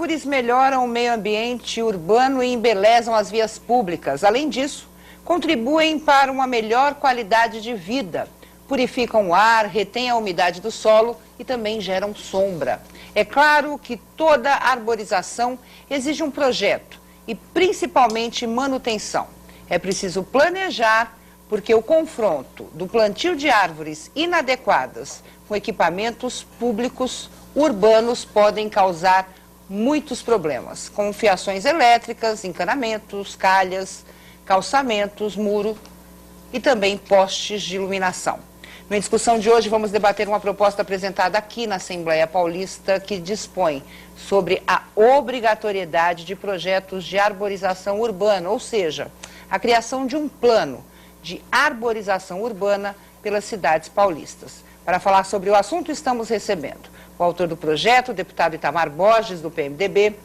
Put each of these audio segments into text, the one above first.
árvores melhoram o meio ambiente urbano e embelezam as vias públicas. Além disso, contribuem para uma melhor qualidade de vida. Purificam o ar, retêm a umidade do solo e também geram sombra. É claro que toda arborização exige um projeto e principalmente manutenção. É preciso planejar, porque o confronto do plantio de árvores inadequadas com equipamentos públicos urbanos podem causar muitos problemas, como fiações elétricas, encanamentos, calhas, calçamentos, muro e também postes de iluminação. Na discussão de hoje, vamos debater uma proposta apresentada aqui na Assembleia Paulista que dispõe sobre a obrigatoriedade de projetos de arborização urbana, ou seja, a criação de um plano de arborização urbana pelas cidades paulistas. Para falar sobre o assunto, estamos recebendo o autor do projeto, o deputado Itamar Borges, do PMDB,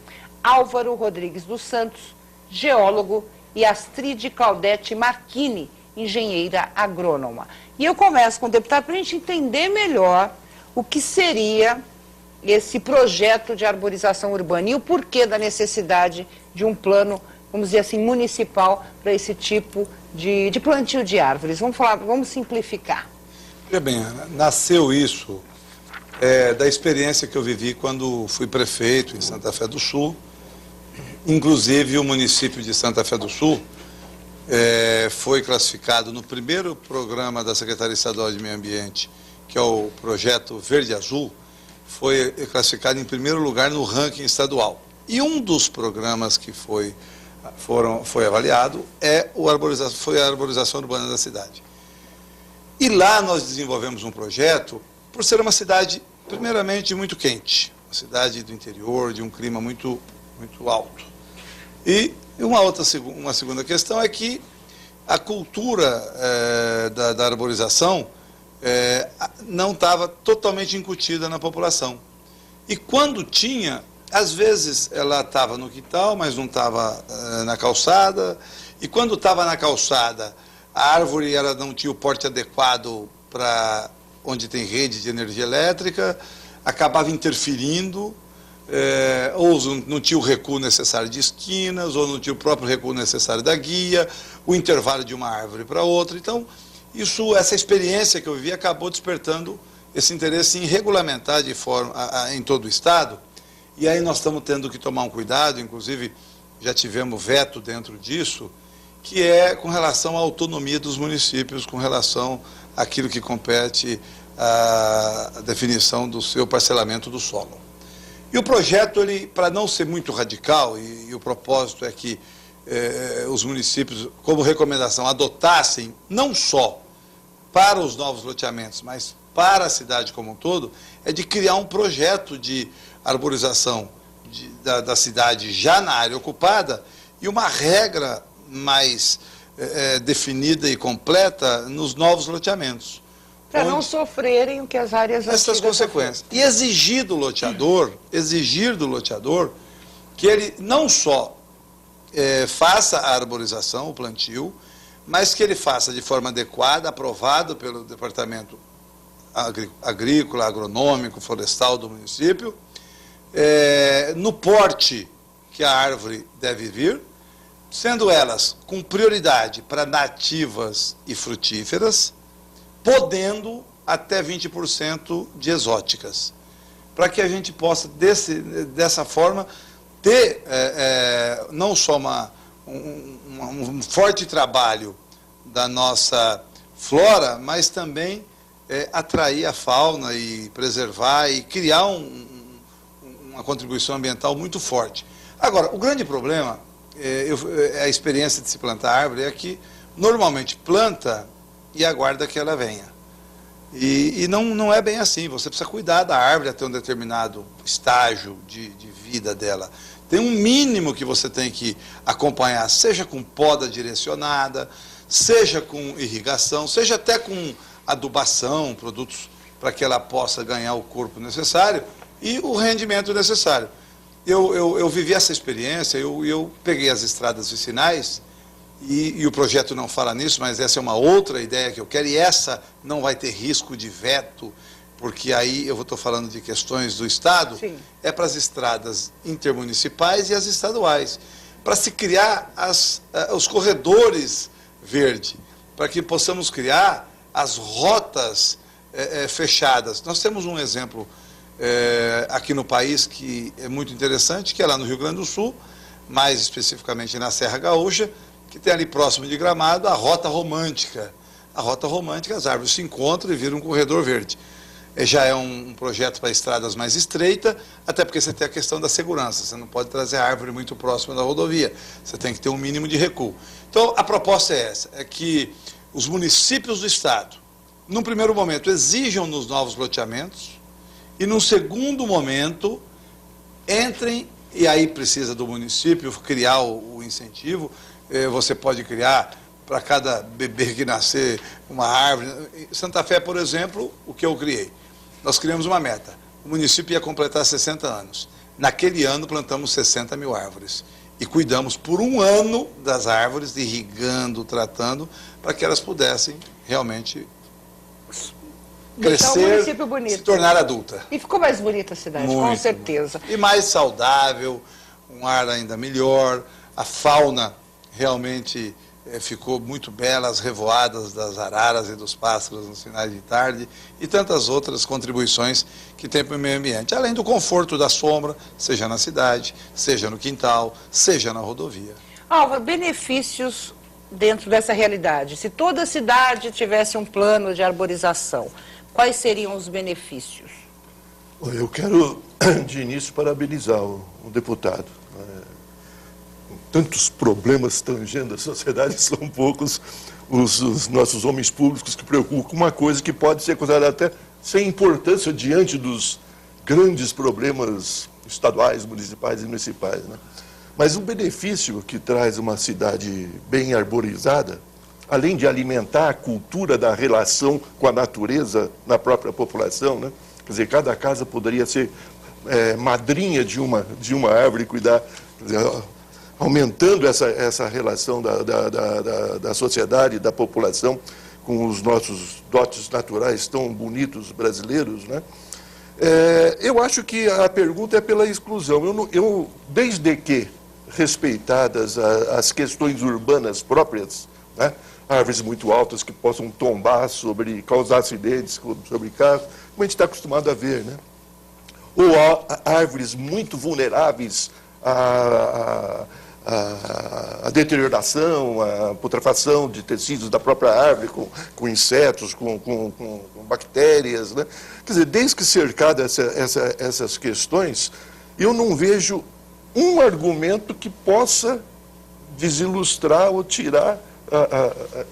Álvaro Rodrigues dos Santos, geólogo, e Astrid Claudete Marchini, engenheira agrônoma. E eu começo com o deputado para a gente entender melhor o que seria esse projeto de arborização urbana e o porquê da necessidade de um plano, vamos dizer assim, municipal para esse tipo de plantio de árvores. Vamos simplificar. Veja bem, Ana, nasceu isso da experiência que eu vivi quando fui prefeito em Santa Fé do Sul. Inclusive, o município de Santa Fé do Sul foi classificado no primeiro programa da Secretaria Estadual de Meio Ambiente, que é o projeto Verde Azul, foi classificado em primeiro lugar no ranking estadual. E um dos programas que foi avaliado foi a arborização urbana da cidade. E lá nós desenvolvemos um projeto, por ser uma cidade, primeiramente, muito quente, uma cidade do interior, de um clima muito alto. E uma segunda questão é que a cultura da arborização não estava totalmente incutida na população. E quando tinha, às vezes ela estava no quintal, mas não estava na calçada. E quando estava na calçada, a árvore não tinha o porte adequado para onde tem rede de energia elétrica, acabava interferindo, ou não tinha o recuo necessário de esquinas, ou não tinha o próprio recuo necessário da guia, o intervalo de uma árvore para outra. Então, essa experiência que eu vivi acabou despertando esse interesse em regulamentar de forma em todo o Estado. E aí nós estamos tendo que tomar um cuidado, inclusive já tivemos veto dentro disso, que é com relação à autonomia dos municípios, com relação àquilo que compete à definição do seu parcelamento do solo. E o projeto, para não ser muito radical, e o propósito é que os municípios, como recomendação, adotassem, não só para os novos loteamentos, mas para a cidade como um todo, é de criar um projeto de arborização da cidade já na área ocupada e uma regra mais definida e completa nos novos loteamentos. Para não sofrerem o que as áreas essas consequências. E exigir do loteador que ele não só faça a arborização, o plantio, mas que ele faça de forma adequada, aprovado pelo Departamento Agrícola, Agronômico, Florestal do município, no porte que a árvore deve vir, sendo elas com prioridade para nativas e frutíferas, podendo até 20% de exóticas, para que a gente possa, dessa forma, ter não só um forte trabalho da nossa flora, mas também atrair a fauna e preservar e criar uma contribuição ambiental muito forte. Agora, o grande problema, a experiência de se plantar árvore é que normalmente planta e aguarda que ela venha. E não é bem assim, você precisa cuidar da árvore até um determinado estágio de vida dela. Tem um mínimo que você tem que acompanhar, seja com poda direcionada, seja com irrigação, seja até com adubação, produtos para que ela possa ganhar o corpo necessário e o rendimento necessário. Eu vivi essa experiência, eu peguei as estradas vicinais, e o projeto não fala nisso, mas essa é uma outra ideia que eu quero, e essa não vai ter risco de veto porque aí eu estou falando de questões do Estado, Sim. é para as estradas intermunicipais e as estaduais, para se criar os corredores verde, para que possamos criar as rotas fechadas. Nós temos um exemplo aqui no país que é muito interessante, que é lá no Rio Grande do Sul, mais especificamente na Serra Gaúcha, que tem ali próximo de Gramado a Rota Romântica. A Rota Romântica, as árvores se encontram e viram um corredor verde. Já é um projeto para estradas mais estreita, até porque você tem a questão da segurança. Você não pode trazer a árvore muito próxima da rodovia. Você tem que ter um mínimo de recuo. Então, a proposta é essa, é que os municípios do Estado, num primeiro momento, exijam nos novos loteamentos e, num segundo momento, entrem, e aí precisa do município criar o incentivo. Você pode criar para cada bebê que nascer uma árvore. Em Santa Fé, por exemplo, o que eu criei? Nós criamos uma meta. O município ia completar 60 anos. Naquele ano, plantamos 60 mil árvores. E cuidamos por um ano das árvores, irrigando, tratando, para que elas pudessem realmente crescer, se tornar adulta. E ficou mais bonita a cidade, muito, com certeza. E mais saudável, um ar ainda melhor, a fauna realmente ficou muito bela, as revoadas das araras e dos pássaros nos finais de tarde e tantas outras contribuições que tem para o meio ambiente, além do conforto da sombra, seja na cidade, seja no quintal, seja na rodovia. Álvaro, benefícios dentro dessa realidade. Se toda a cidade tivesse um plano de arborização, quais seriam os benefícios? Eu quero, de início, parabenizar o deputado. Tantos problemas tangendo a sociedade, são poucos os nossos homens públicos que preocupam com uma coisa que pode ser considerada até sem importância diante dos grandes problemas estaduais, municipais e municipais, né? Mas o benefício que traz uma cidade bem arborizada, além de alimentar a cultura da relação com a natureza na própria população, né? Quer dizer, cada casa poderia ser madrinha de uma árvore e cuidar, quer dizer, aumentando essa relação da sociedade, da população, com os nossos dotes naturais tão bonitos brasileiros, né? Eu acho que a pergunta é pela exclusão. Desde que respeitadas as questões urbanas próprias, né? Árvores muito altas que possam tombar, causar acidentes sobre carros, como a gente está acostumado a ver, né? Ou árvores muito vulneráveis a deterioração, a putrefação de tecidos da própria árvore, com insetos, com bactérias, né? Quer dizer, desde que cercada essas questões, eu não vejo um argumento que possa desilustrar ou tirar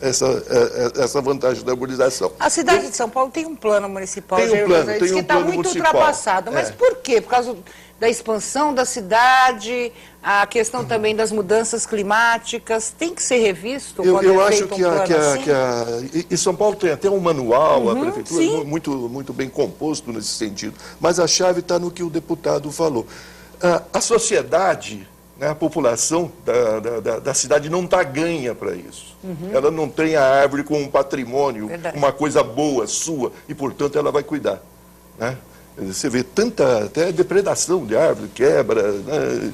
essa vantagem da arborização. A cidade de São Paulo tem um plano municipal, tem um plano, que está muito ultrapassado. Mas por quê? Por causa da expansão da cidade, a questão também das mudanças climáticas, tem que ser revisto quando eu é acho feito um plano assim? E São Paulo tem até um manual, a prefeitura, sim. muito bem composto nesse sentido. Mas a chave está no que o deputado falou. A sociedade, né, a população da cidade não está ganha para isso. Ela não tem a árvore como um patrimônio, uma coisa boa, sua, e, portanto, ela vai cuidar, né? Você vê tanta até depredação de árvore, quebra, né?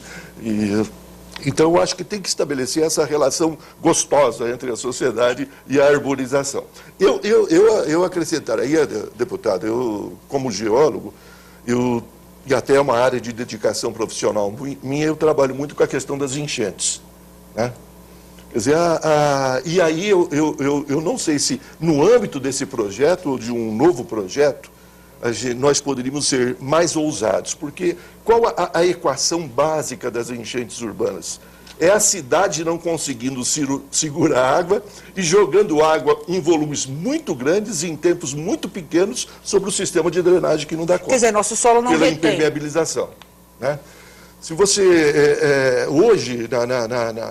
Então, eu acho que tem que estabelecer essa relação gostosa entre a sociedade e a arborização. Eu acrescentaria, deputado, eu, como geólogo, e até é uma área de dedicação profissional minha, eu trabalho muito com a questão das enchentes, né? Quer dizer, e aí eu não sei se no âmbito desse projeto ou de um novo projeto, nós poderíamos ser mais ousados, porque qual a equação básica das enchentes urbanas? É a cidade não conseguindo segurar a água e jogando água em volumes muito grandes e em tempos muito pequenos sobre o sistema de drenagem que não dá conta. Quer dizer, nosso solo não pela retém. impermeabilização, né? Se você, hoje,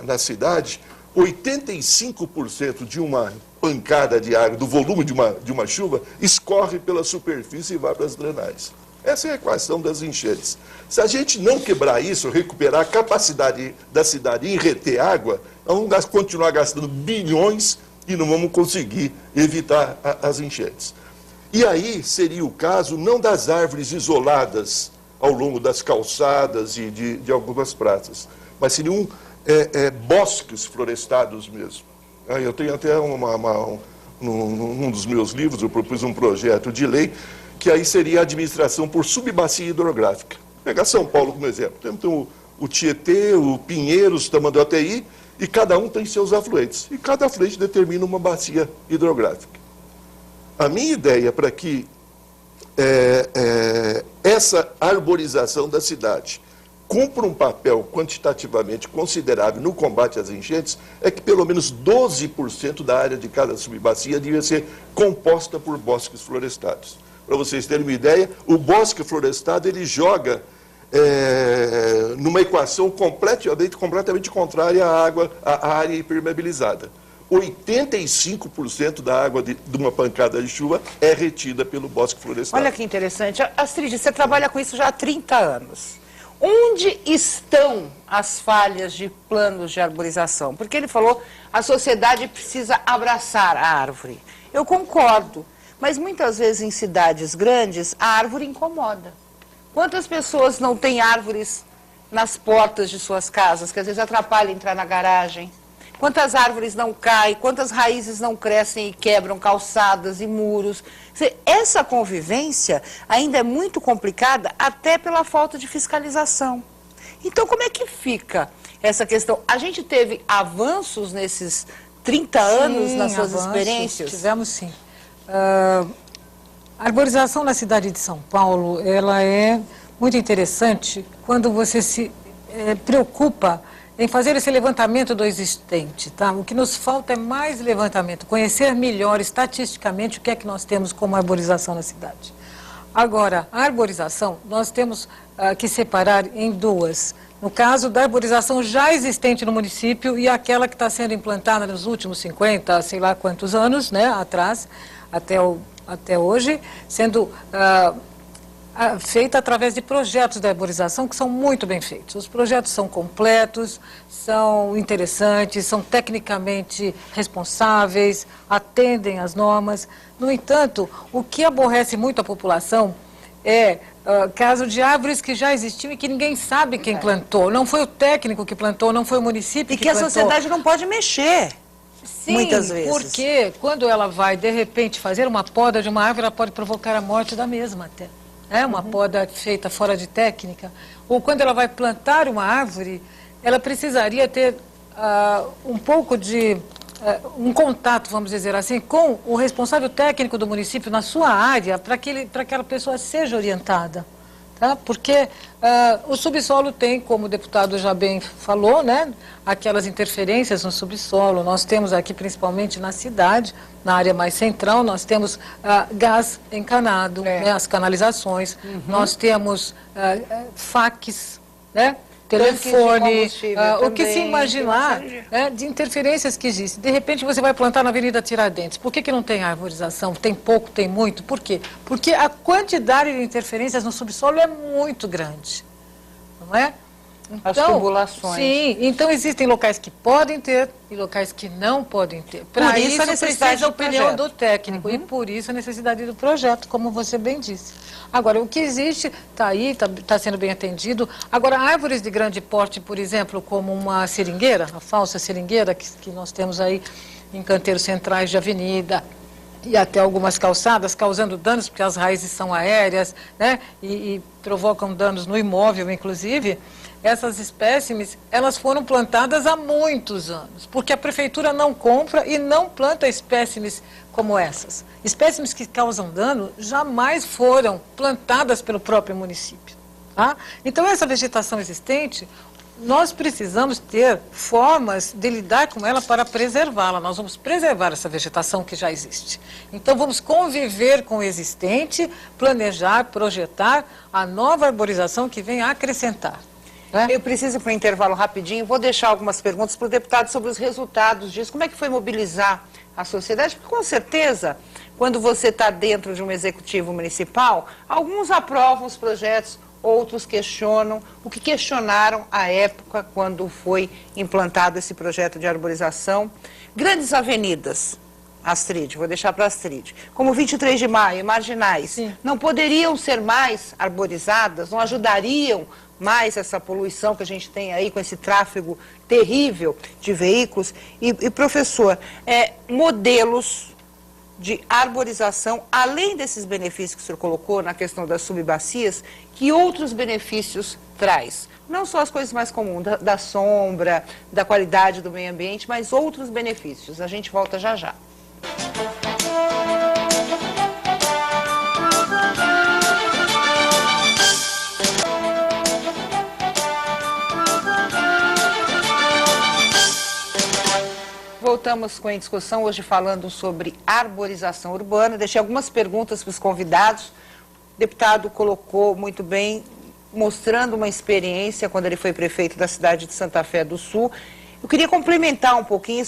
na cidade, 85% de uma pancada de água, do volume de uma chuva, escorre pela superfície e vai para as drenagens. Essa é a equação das enchentes. Se a gente não quebrar isso, recuperar a capacidade da cidade em reter água, vamos continuar gastando bilhões e não vamos conseguir evitar as enchentes. E aí seria o caso não das árvores isoladas ao longo das calçadas e de algumas praças, mas seriam bosques florestados mesmo. Eu tenho até num dos meus livros, eu propus um projeto de lei que aí seria a administração por subbacia hidrográfica. Vou pegar São Paulo como exemplo. Temos o Tietê, o Pinheiros, o Tamanduateí, e cada um tem seus afluentes. E cada afluente determina uma bacia hidrográfica. A minha ideia para que essa arborização da cidade cumpra um papel quantitativamente considerável no combate às enchentes é que pelo menos 12% da área de cada subbacia devia ser composta por bosques florestados. Para vocês terem uma ideia, o bosque florestado ele joga numa equação completamente contrária à área impermeabilizada. 85% da água de uma pancada de chuva é retida pelo bosque florestado. Olha que interessante. Astrid, você trabalha com isso já há 30 anos. Onde estão as falhas de planos de arborização? Porque ele falou a sociedade precisa abraçar a árvore. Eu concordo, mas muitas vezes em cidades grandes a árvore incomoda. Quantas pessoas não têm árvores nas portas de suas casas, que às vezes atrapalham entrar na garagem? Quantas árvores não caem, quantas raízes não crescem e quebram calçadas e muros? Essa convivência ainda é muito complicada, até pela falta de fiscalização. Então, como é que fica essa questão? A gente teve avanços nesses 30 anos nas suas experiências? Tivemos sim. A arborização na cidade de São Paulo, ela é muito interessante quando você se preocupa em fazer esse levantamento do existente, tá? O que nos falta é mais levantamento, conhecer melhor estatisticamente o que é que nós temos como arborização na cidade. Agora, a arborização, nós temos que separar em duas. No caso da arborização já existente no município e aquela que está sendo implantada nos últimos 50, sei lá quantos anos, né, atrás, até hoje, sendo feita através de projetos de arborização que são muito bem feitos. Os projetos são completos, são interessantes, são tecnicamente responsáveis, atendem às normas. No entanto, o que aborrece muito a população é caso de árvores que já existiam e que ninguém sabe quem plantou. Não foi o técnico que plantou, não foi o município que plantou. E que a sociedade não pode mexer. Sim, muitas vezes. Porque quando ela vai, de repente, fazer uma poda de uma árvore, ela pode provocar a morte da mesma até. Uma poda feita fora de técnica. Ou quando ela vai plantar uma árvore, ela precisaria ter um pouco de um contato, vamos dizer assim, com o responsável técnico do município na sua área, para que aquela pessoa seja orientada. Tá? Porque o subsolo tem, como o deputado já bem falou, né, aquelas interferências no subsolo. Nós temos aqui, principalmente na cidade, na área mais central, nós temos gás encanado, né, as canalizações, nós temos faques, né, telefone, o que se imaginar de interferências que existem. De repente você vai plantar na Avenida Tiradentes. Por que não tem arborização? Tem pouco, tem muito? Por quê? Porque a quantidade de interferências no subsolo é muito grande, não é? As tubulações. Sim, então existem locais que podem ter e locais que não podem ter. Para isso precisa a opinião do técnico e por isso a necessidade do projeto, como você bem disse. Agora, o que existe está aí, está sendo bem atendido. Agora, árvores de grande porte, por exemplo, como uma seringueira, a falsa seringueira que nós temos aí em canteiros centrais de avenida, e até algumas calçadas, causando danos, porque as raízes são aéreas, né, e provocam danos no imóvel, inclusive. Essas espécimes, elas foram plantadas há muitos anos, porque a prefeitura não compra e não planta espécimes como essas. Espécimes que causam dano jamais foram plantadas pelo próprio município. Tá? Então, essa vegetação existente, nós precisamos ter formas de lidar com ela para preservá-la. Nós vamos preservar essa vegetação que já existe. Então, vamos conviver com o existente, planejar, projetar a nova arborização que vem a acrescentar. Eu preciso ir para o intervalo rapidinho, vou deixar algumas perguntas para o deputado sobre os resultados disso. Como é que foi mobilizar a sociedade? Porque com certeza, quando você está dentro de um executivo municipal, alguns aprovam os projetos, outros questionam. O que questionaram à época quando foi implantado esse projeto de arborização? Grandes avenidas, Astrid, vou deixar para Astrid. Como 23 de maio, marginais, Sim. não poderiam ser mais arborizadas? Não ajudariam mais essa poluição que a gente tem aí com esse tráfego terrível de veículos? E professor, modelos de arborização, além desses benefícios que o senhor colocou na questão das subbacias, que outros benefícios traz? Não só as coisas mais comuns, da sombra, da qualidade do meio ambiente, mas outros benefícios. A gente volta já já. Voltamos com a discussão, hoje falando sobre arborização urbana. Deixei algumas perguntas para os convidados. O deputado colocou muito bem, mostrando uma experiência quando ele foi prefeito da cidade de Santa Fé do Sul. Eu queria complementar um pouquinho,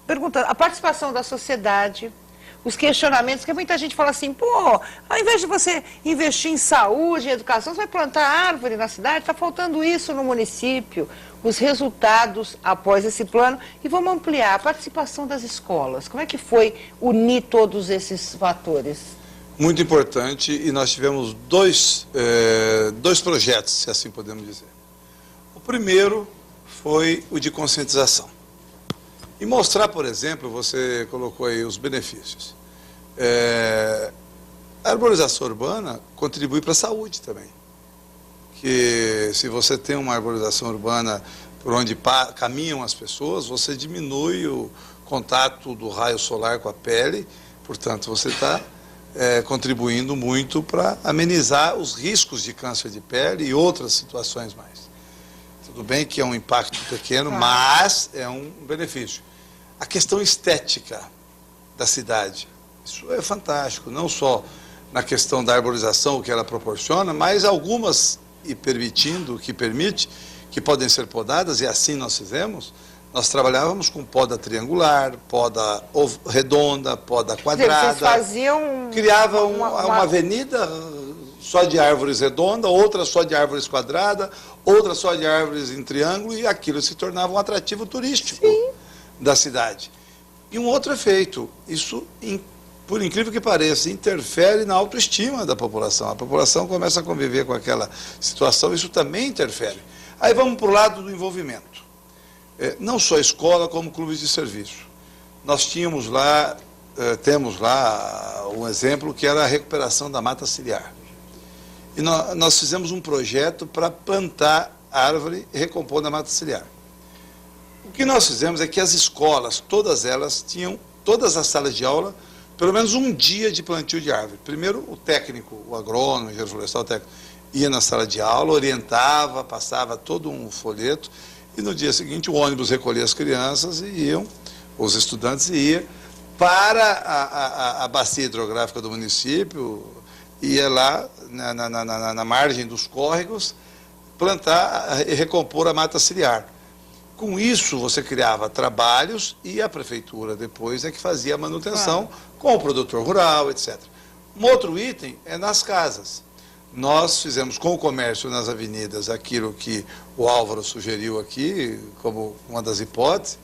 perguntando a participação da sociedade, os questionamentos, porque muita gente fala assim, pô, ao invés de você investir em saúde, em educação, você vai plantar árvore na cidade, está faltando isso no município. Os resultados após esse plano, e vamos ampliar a participação das escolas. Como é que foi unir todos esses fatores? Muito importante, e nós tivemos dois projetos, se assim podemos dizer. O primeiro foi o de conscientização. E mostrar, por exemplo, você colocou aí os benefícios. A arborização urbana contribui para a saúde também. Que se você tem uma arborização urbana por onde caminham as pessoas, você diminui o contato do raio solar com a pele, portanto você está contribuindo muito para amenizar os riscos de câncer de pele e outras situações mais. Tudo bem que é um impacto pequeno, mas é um benefício. A questão estética da cidade, isso é fantástico, não só na questão da arborização, o que ela proporciona, mas algumas e permitindo, que permite, que podem ser podadas, e assim nós fizemos. Nós trabalhávamos com poda triangular, poda redonda, poda quadrada. Vocês faziam... Criava uma avenida só de árvores redondas, outra só de árvores quadradas, outra só de árvores em triângulo, e aquilo se tornava um atrativo turístico da cidade. E um outro efeito, isso, por incrível que pareça, interfere na autoestima da população. A população começa a conviver com aquela situação, isso também interfere. Aí vamos para o lado do envolvimento. Não só escola, como clubes de serviço. Nós temos lá um exemplo que era a recuperação da mata ciliar. E nós fizemos um projeto para plantar árvore e recompor na mata ciliar. O que nós fizemos é que as escolas, todas elas, tinham, todas as salas de aula, pelo menos um dia de plantio de árvore. Primeiro, o técnico, o agrônomo, o engenheiro florestal, o técnico, ia na sala de aula, orientava, passava todo um folheto, e no dia seguinte o ônibus recolhia as crianças e iam, os estudantes iam para a bacia hidrográfica do município, ia lá na margem dos córregos, plantar e recompor a mata ciliar. Com isso, você criava trabalhos e a prefeitura depois é que fazia a manutenção com o produtor rural, etc. Um outro item é nas casas. Nós fizemos com o comércio nas avenidas aquilo que o Álvaro sugeriu aqui, como uma das hipóteses,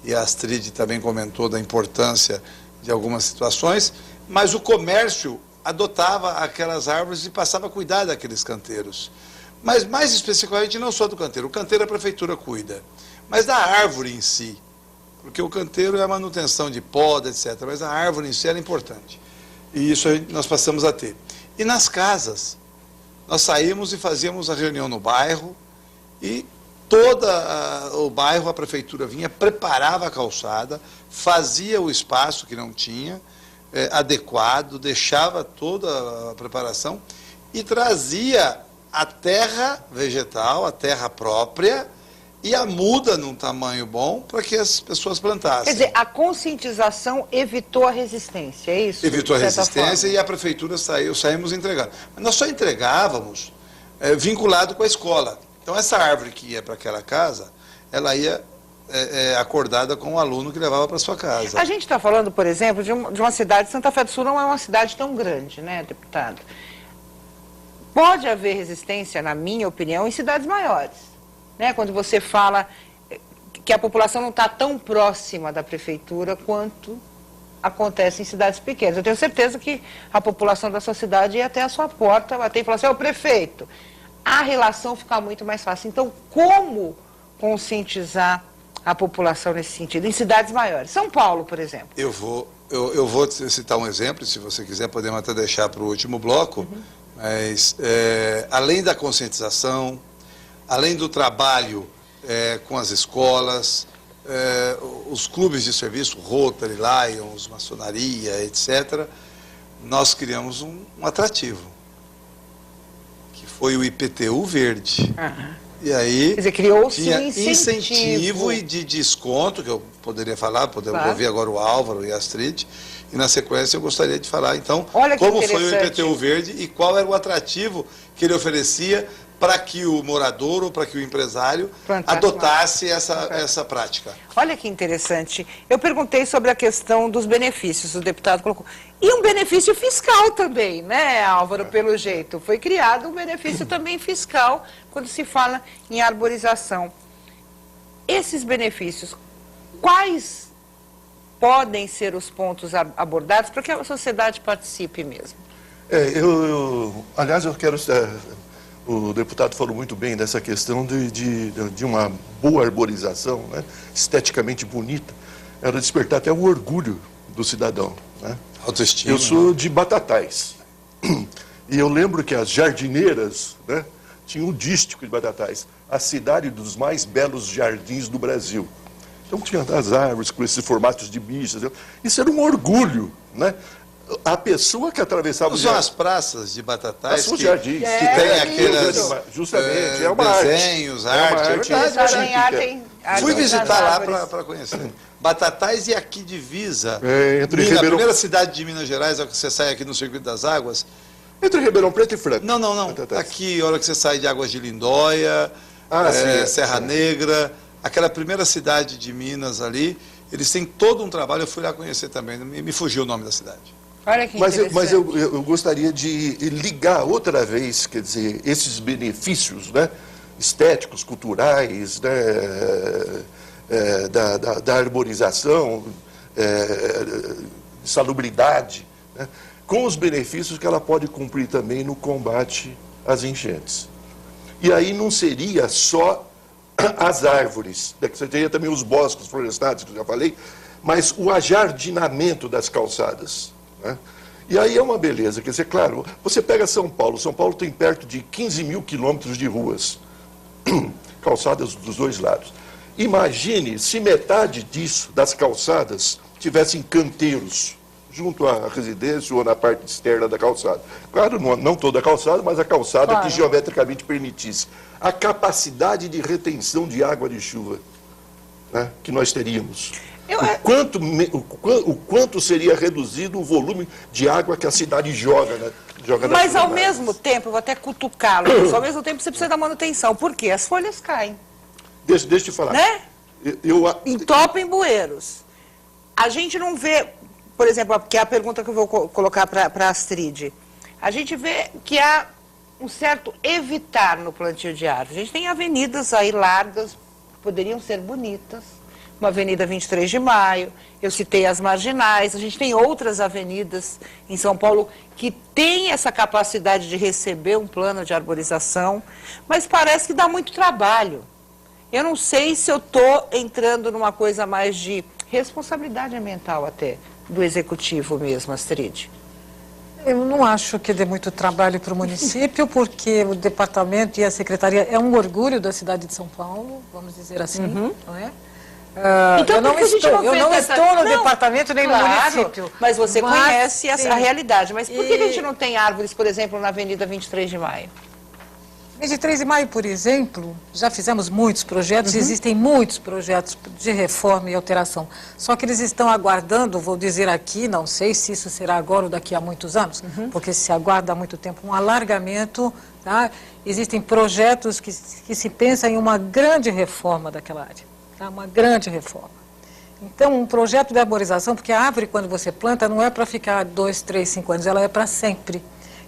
e a Astrid também comentou da importância de algumas situações, mas o comércio adotava aquelas árvores e passava a cuidar daqueles canteiros. Mas mais especificamente não só do canteiro, o canteiro a prefeitura cuida, mas da árvore em si, porque o canteiro é a manutenção de poda, etc., mas a árvore em si era importante. E isso nós passamos a ter. E nas casas, nós saímos e fazíamos a reunião no bairro, e todo o bairro, a prefeitura vinha, preparava a calçada, fazia o espaço que não tinha, adequado, deixava toda a preparação e trazia a terra vegetal, a terra própria, e a muda num tamanho bom para que as pessoas plantassem. Quer dizer, a conscientização evitou a resistência, é isso? Evitou a resistência e a prefeitura saímos entregando. Mas nós só entregávamos vinculado com a escola. Então essa árvore que ia para aquela casa, ela ia acordada com o aluno que levava para sua casa. A gente está falando, por exemplo, de uma cidade, Santa Fé do Sul não é uma cidade tão grande, né, deputado? Pode haver resistência, na minha opinião, em cidades maiores. Né, quando você fala que a população não está tão próxima da prefeitura quanto acontece em cidades pequenas. Eu tenho certeza que a população da sua cidade ia até a sua porta, bater e falar assim, ô prefeito, a relação fica muito mais fácil. Então, como conscientizar a população nesse sentido, em cidades maiores? São Paulo, por exemplo. Eu vou citar um exemplo, se você quiser, podemos até deixar para o último bloco, mas além da conscientização, além do trabalho com as escolas, os clubes de serviço, Rotary, Lions, maçonaria, etc., nós criamos um atrativo, que foi o IPTU verde. E aí, quer dizer, criou-se tinha um incentivo e de desconto, que eu poderia falar, podemos ouvir agora o Álvaro e a Astrid, e na sequência eu gostaria de falar, então, como foi o IPTU verde e qual era o atrativo que ele oferecia para que o morador ou para que o empresário adotasse essa prática. Olha que interessante. Eu perguntei sobre a questão dos benefícios, o deputado colocou. E um benefício fiscal também, né, Álvaro, pelo jeito. Foi criado um benefício também fiscal quando se fala em arborização. Esses benefícios, quais podem ser os pontos abordados para que a sociedade participe mesmo? Aliás, eu quero... O deputado falou muito bem dessa questão de uma boa arborização, né, esteticamente bonita, era despertar até o orgulho do cidadão. Né? Autoestima. Eu sou de Batatais. E eu lembro que as jardineiras, né, tinham um dístico de Batatais, a cidade dos mais belos jardins do Brasil. Então tinha as árvores com esses formatos de bichos. Isso era um orgulho, né? A pessoa que atravessava os as praças de Batatais que tem aquelas justamente desenhos, arte. Fui visitar lá para conhecer. Batatais e aqui divisa. A primeira cidade de Minas Gerais, que você sai aqui no Circuito das Águas. Entre Ribeirão Preto e Franca. Não. Aqui, a hora que você sai de Águas de Lindóia, Serra Negra, aquela primeira cidade de Minas ali, eles têm todo um trabalho. Eu fui lá conhecer também. Me fugiu o nome da cidade. Mas eu gostaria de ligar outra vez, quer dizer, esses benefícios, né, estéticos, culturais, né, da arborização, salubridade, né, com os benefícios que ela pode cumprir também no combate às enchentes. E aí não seria só as árvores, né, que você teria também os bosques florestados, que eu já falei, mas o ajardinamento das calçadas. Né? E aí é uma beleza, quer dizer, claro, você pega São Paulo tem perto de 15 mil quilômetros de ruas, calçadas dos dois lados. Imagine se metade disso, das calçadas, tivessem canteiros, junto à residência ou na parte externa da calçada. Claro, não toda a calçada, mas a calçada que geometricamente permitisse. A capacidade de retenção de água de chuva, né, que nós teríamos. O quanto seria reduzido o volume de água que a cidade joga Mas ao mesmo tempo, eu vou até cutucá-lo, ao mesmo tempo você precisa dar manutenção. Por quê? As folhas caem. Deixa eu te falar. Né? Entopem bueiros. A gente não vê, por exemplo, que é a pergunta que eu vou colocar para a Astrid. A gente vê que há um certo evitar no plantio de árvores. A gente tem avenidas aí largas, que poderiam ser bonitas. Uma avenida 23 de Maio, eu citei as Marginais, a gente tem outras avenidas em São Paulo que têm essa capacidade de receber um plano de arborização, mas parece que dá muito trabalho. Eu não sei se eu estou entrando numa coisa mais de responsabilidade ambiental até, do executivo mesmo, Astrid. Eu não acho que dê muito trabalho para o município, porque o departamento e a secretaria é um orgulho da cidade de São Paulo, vamos dizer assim, não é? Então, eu não estou no departamento nem no município. Mas você conhece a realidade. Mas por que a gente não tem árvores, por exemplo, na Avenida 23 de Maio? 23 de Maio, por exemplo, já fizemos muitos projetos, existem muitos projetos de reforma e alteração. Só que eles estão aguardando, vou dizer aqui, não sei se isso será agora ou daqui a muitos anos, porque se aguarda há muito tempo um alargamento, tá? Existem projetos que se pensa em uma grande reforma daquela área. Uma grande reforma. Então, um projeto de arborização, porque a árvore, quando você planta, não é para ficar 2, 3, 5 anos, ela é para sempre.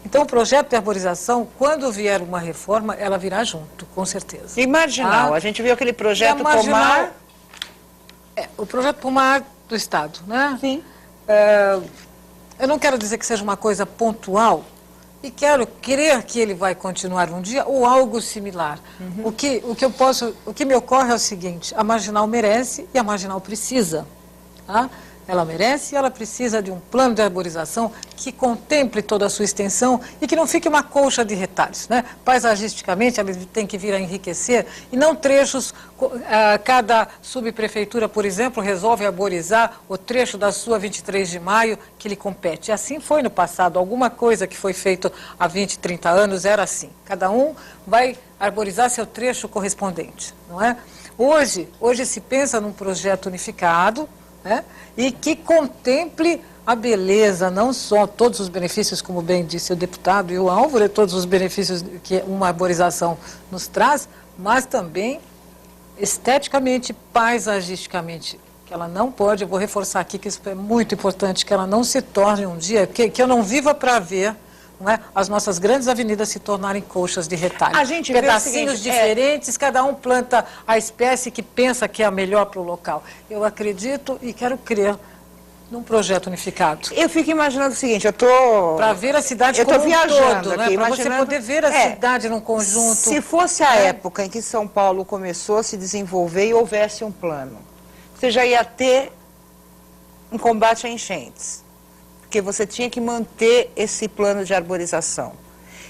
Então, o projeto de arborização, quando vier uma reforma, ela virá junto, com certeza. E Marginal? A gente viu aquele projeto Pomar... o projeto Pomar do Estado, né? Sim. eu não quero dizer que seja uma coisa pontual, e quero crer que ele vai continuar um dia, ou algo similar. O que me ocorre é o seguinte: a Marginal merece e a Marginal precisa. Tá? Ela merece e ela precisa de um plano de arborização que contemple toda a sua extensão e que não fique uma colcha de retalhos, né? Paisagisticamente, ela tem que vir a enriquecer e não trechos. Cada subprefeitura, por exemplo, resolve arborizar o trecho da sua 23 de maio que lhe compete. Assim foi no passado. Alguma coisa que foi feito há 20, 30 anos era assim. Cada um vai arborizar seu trecho correspondente, não é? Hoje se pensa num projeto unificado, né? E que contemple a beleza, não só todos os benefícios, como bem disse o deputado e o Álvaro, todos os benefícios que uma arborização nos traz, mas também esteticamente, paisagisticamente, que ela não pode, eu vou reforçar aqui que isso é muito importante, que ela não se torne um dia, que eu não viva para ver, não é, as nossas grandes avenidas se tornarem colchas de retalho. A gente pedacinhos diferentes, cada um planta a espécie que pensa que é a melhor para o local. Eu acredito e quero crer num projeto unificado. Eu fico imaginando o seguinte, eu estou... Para ver a cidade como um todo, né? Para você poder ver a cidade num conjunto. Se fosse a época em que São Paulo começou a se desenvolver e houvesse um plano, você já ia ter um combate a enchentes. Porque você tinha que manter esse plano de arborização.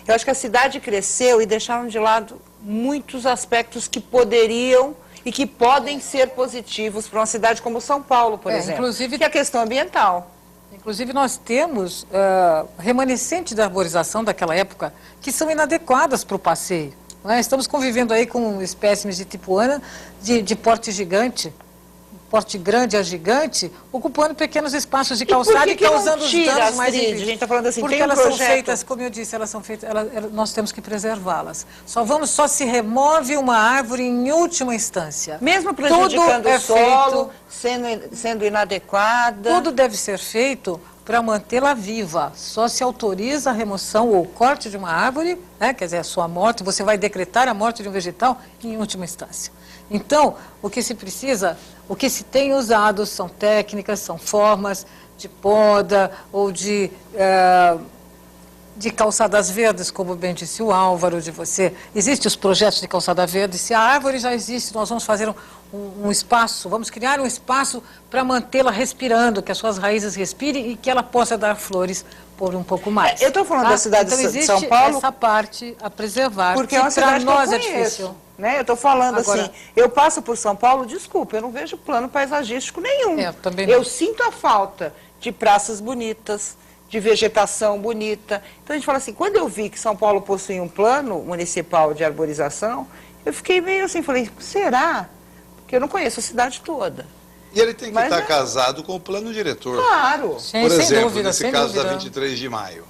Eu acho que a cidade cresceu e deixaram de lado muitos aspectos que poderiam e que podem ser positivos para uma cidade como São Paulo, por exemplo, inclusive, que é a questão ambiental. Inclusive, nós temos remanescentes da arborização daquela época que são inadequadas para o passeio. Não é? Estamos convivendo aí com espécimes de tipuana de porte gigante, porte grande a gigante, ocupando pequenos espaços de calçada e causando os danos mais incríveis. A gente está falando assim, porque tem um elas projeto... são feitas, como eu disse, elas são feitas, nós temos que preservá-las. Só se remove uma árvore em última instância. Mesmo prejudicando o solo, sendo inadequada. Tudo deve ser feito para mantê-la viva. Só se autoriza a remoção ou corte de uma árvore, né, quer dizer, a sua morte, você vai decretar a morte de um vegetal em última instância. Então, o que se precisa, o que se tem usado são técnicas, são formas de poda ou de calçadas verdes, como bem disse o Álvaro, existem os projetos de calçada verde, se a árvore já existe, nós vamos fazer um espaço, vamos criar um espaço para mantê-la respirando, que as suas raízes respirem e que ela possa dar flores por um pouco mais. Eu estou falando da cidade de São Paulo... essa parte a preservar, porque é uma cidade que eu conheço. É difícil. Né? Eu estou falando agora, assim, eu passo por São Paulo, desculpa, eu não vejo plano paisagístico nenhum. Também não. Eu sinto a falta de praças bonitas, de vegetação bonita. Então a gente fala assim, quando eu vi que São Paulo possui um plano municipal de arborização, eu fiquei meio assim, falei, será? Porque eu não conheço a cidade toda. E ele tem que estar casado com o plano diretor. Claro. Sim, por exemplo, nesse caso da 23 de maio.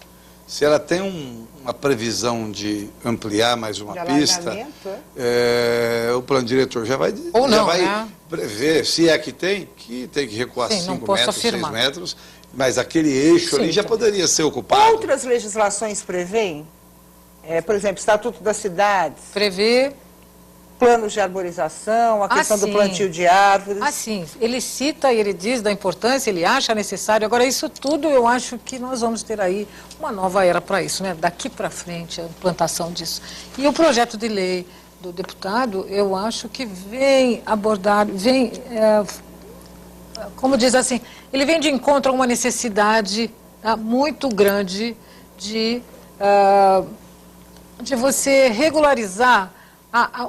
Se ela tem uma previsão de ampliar mais uma pista, o plano diretor já vai prever, se é que tem que recuar 5 metros, 6 metros, mas aquele eixo ali já poderia ser ocupado. Outras legislações prevêem, por exemplo, Estatuto das Cidades. Prevê planos de arborização, a questão do plantio de árvores. Sim, ele cita e ele diz da importância, ele acha necessário. Agora, isso tudo eu acho que nós vamos ter aí uma nova era para isso, né? Daqui para frente, a implantação disso. E o projeto de lei do deputado, eu acho que vem abordar, como diz assim, ele vem de encontro a uma necessidade muito grande de você regularizar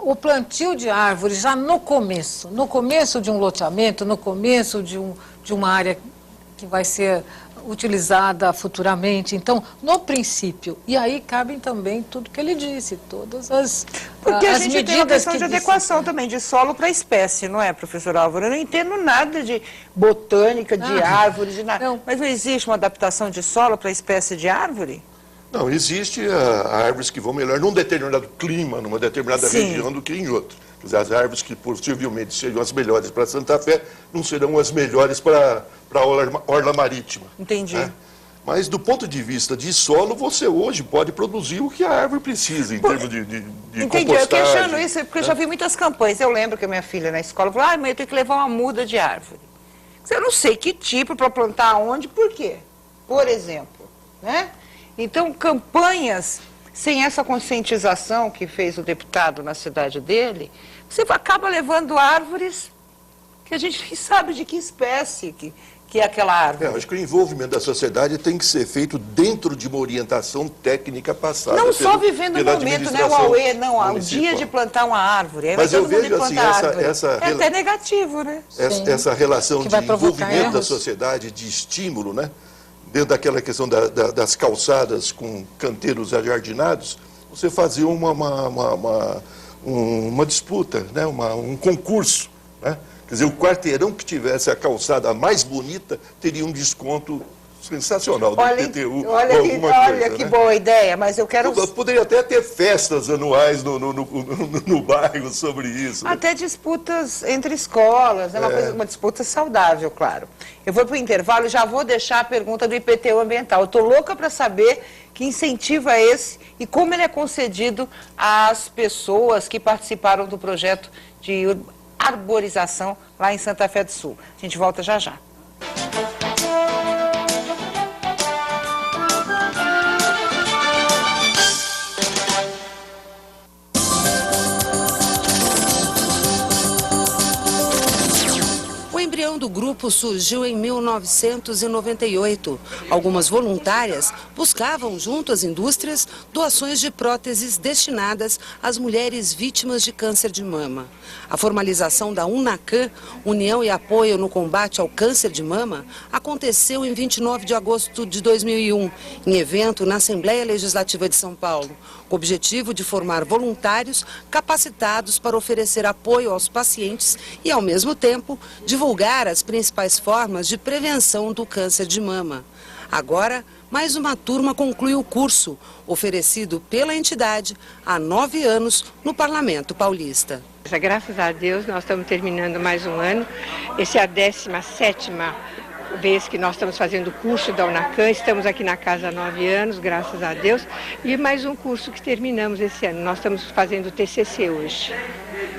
o plantio de árvores já no começo de um loteamento, no começo de uma área que vai ser utilizada futuramente. Então, no princípio, e aí cabem também tudo que ele disse, todas as porque a gente medidas tem uma questão de adequação também, de solo para espécie, não é, professor Álvaro? Eu não entendo nada de botânica, de árvore, de nada. Não. Mas não existe uma adaptação de solo para espécie de árvore? Não, existe árvores que vão melhor num determinado clima, numa determinada região do que em outra. Quer dizer, as árvores que possivelmente sejam as melhores para Santa Fé não serão as melhores para a orla marítima. Entendi. Né? Mas do ponto de vista de solo, você hoje pode produzir o que a árvore precisa em termos de entendi, compostagem. Eu questiono isso porque eu já vi muitas campanhas. Eu lembro que a minha filha na escola falou, mãe, eu tenho que levar uma muda de árvore. Eu não sei que tipo, para plantar onde, por quê? Por exemplo, né? Então, campanhas sem essa conscientização que fez o deputado na cidade dele, você acaba levando árvores que a gente nem sabe de que espécie que é aquela árvore. Acho que o envolvimento da sociedade tem que ser feito dentro de uma orientação técnica passada. Não só vivendo o momento, né, o AUE, não, o dia de plantar uma árvore. Aí mas eu vejo assim, é até negativo, né? Essa relação que de envolvimento da sociedade, de estímulo, né? Dentro daquela questão das calçadas com canteiros ajardinados, você fazia uma disputa, né? Um concurso, né? Quer dizer, o quarteirão que tivesse a calçada mais bonita teria um desconto sensacional do IPTU. Olha que boa ideia, mas eu quero... Poderia até ter festas anuais no bairro sobre isso. Até né? Disputas entre escolas, né? Uma disputa saudável, claro. Eu vou para o intervalo e já vou deixar a pergunta do IPTU ambiental. Eu estou louca para saber que incentivo é esse e como ele é concedido às pessoas que participaram do projeto de arborização lá em Santa Fé do Sul. A gente volta já já. O embrião do grupo surgiu em 1998. Algumas voluntárias buscavam, junto às indústrias, doações de próteses destinadas às mulheres vítimas de câncer de mama. A formalização da UNACAN, União e Apoio no Combate ao Câncer de Mama, aconteceu em 29 de agosto de 2001, em evento na Assembleia Legislativa de São Paulo, com o objetivo de formar voluntários capacitados para oferecer apoio aos pacientes e, ao mesmo tempo, divulgar as principais formas de prevenção do câncer de mama. Agora, mais uma turma conclui o curso, oferecido pela entidade há 9 anos no Parlamento Paulista. Graças a Deus, nós estamos terminando mais um ano. Essa é a 17ª vez que nós estamos fazendo o curso da UNACAN. Estamos aqui na casa há 9 anos, graças a Deus. E mais um curso que terminamos esse ano. Nós estamos fazendo o TCC hoje.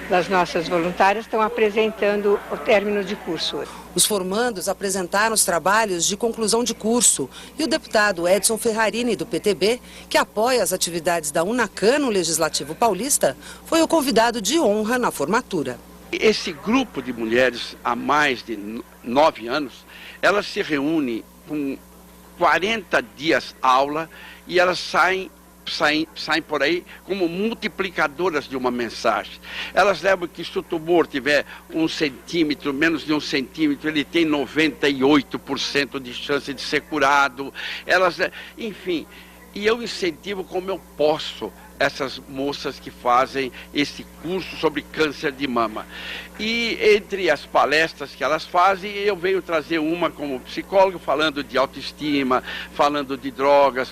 As nossas voluntárias estão apresentando o término de curso hoje. Os formandos apresentaram os trabalhos de conclusão de curso e o deputado Edson Ferrarini, do PTB, que apoia as atividades da UNACAN no Legislativo Paulista, foi o convidado de honra na formatura. Esse grupo de mulheres, há mais de 9 anos, elas se reúnem com 40 dias aula e elas saem por aí como multiplicadoras de uma mensagem. Elas levam que se o tumor tiver 1 centímetro, menos de 1 centímetro, ele tem 98% de chance de ser curado. Enfim, e eu incentivo como eu posso essas moças que fazem esse curso sobre câncer de mama. E entre as palestras que elas fazem, eu venho trazer uma como psicólogo, falando de autoestima, falando de drogas,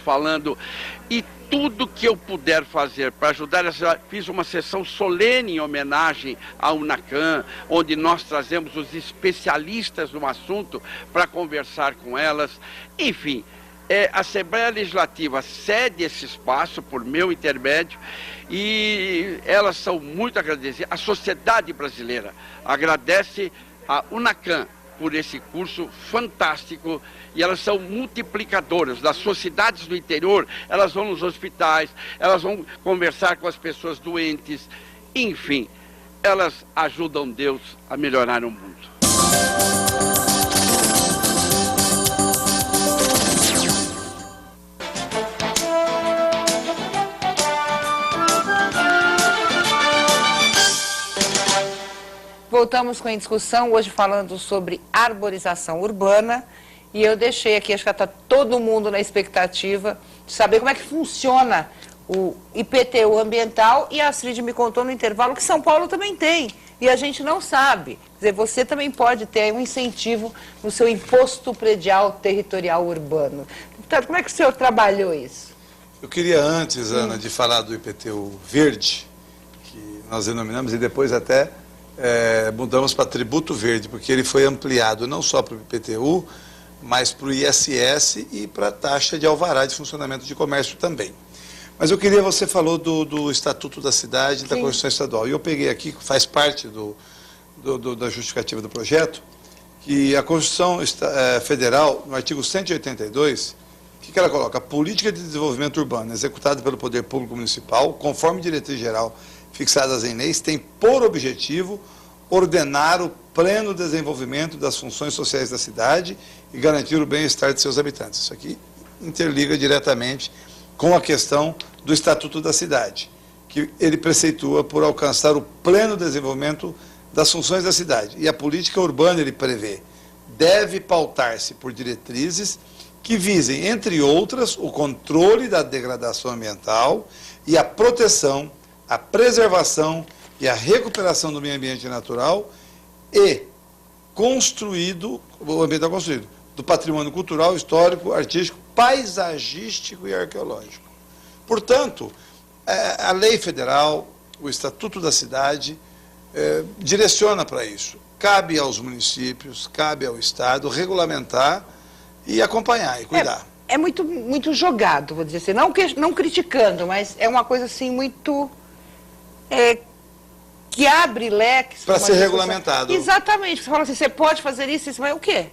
e tudo que eu puder fazer para ajudar. Fiz uma sessão solene em homenagem à UNACAN, onde nós trazemos os especialistas no assunto para conversar com elas. Enfim, a Assembleia Legislativa cede esse espaço por meu intermédio e elas são muito agradecidas. A sociedade brasileira agradece a UNACAN por esse curso fantástico e elas são multiplicadoras das sociedades do interior. Elas vão nos hospitais, elas vão conversar com as pessoas doentes, enfim, elas ajudam Deus a melhorar o mundo. Voltamos com a discussão, hoje falando sobre arborização urbana, e eu deixei aqui, acho que está todo mundo na expectativa de saber como é que funciona o IPTU ambiental, e a Astrid me contou no intervalo que São Paulo também tem, e a gente não sabe. Quer dizer, você também pode ter um incentivo no seu imposto predial territorial urbano. Deputado, como é que o senhor trabalhou isso? Eu queria antes, Ana, de falar do IPTU verde, que nós denominamos, e depois até mudamos para tributo verde, porque ele foi ampliado não só para o IPTU, mas para o ISS e para a taxa de alvará de funcionamento de comércio também. Mas você falou do Estatuto da Cidade e da Constituição Estadual, e eu peguei aqui, faz parte da justificativa do projeto, que a Constituição Federal, no artigo 182, o que ela coloca? A política de desenvolvimento urbano executada pelo Poder Público Municipal, conforme diretriz geral fixadas em leis, tem por objetivo ordenar o pleno desenvolvimento das funções sociais da cidade e garantir o bem-estar de seus habitantes. Isso aqui interliga diretamente com a questão do Estatuto da Cidade, que ele preceitua por alcançar o pleno desenvolvimento das funções da cidade. E a política urbana, ele prevê, deve pautar-se por diretrizes que visem, entre outras, o controle da degradação ambiental e a proteção, a preservação e a recuperação do meio ambiente natural e o ambiental construído, do patrimônio cultural, histórico, artístico, paisagístico e arqueológico. Portanto, a lei federal, o Estatuto da Cidade, direciona para isso. Cabe aos municípios, cabe ao Estado regulamentar e acompanhar e cuidar. É muito jogado, vou dizer assim, não criticando, mas é uma coisa assim muito... que abre leques... Para ser regulamentado. Exatamente, você fala assim, você pode fazer isso, mas o quê?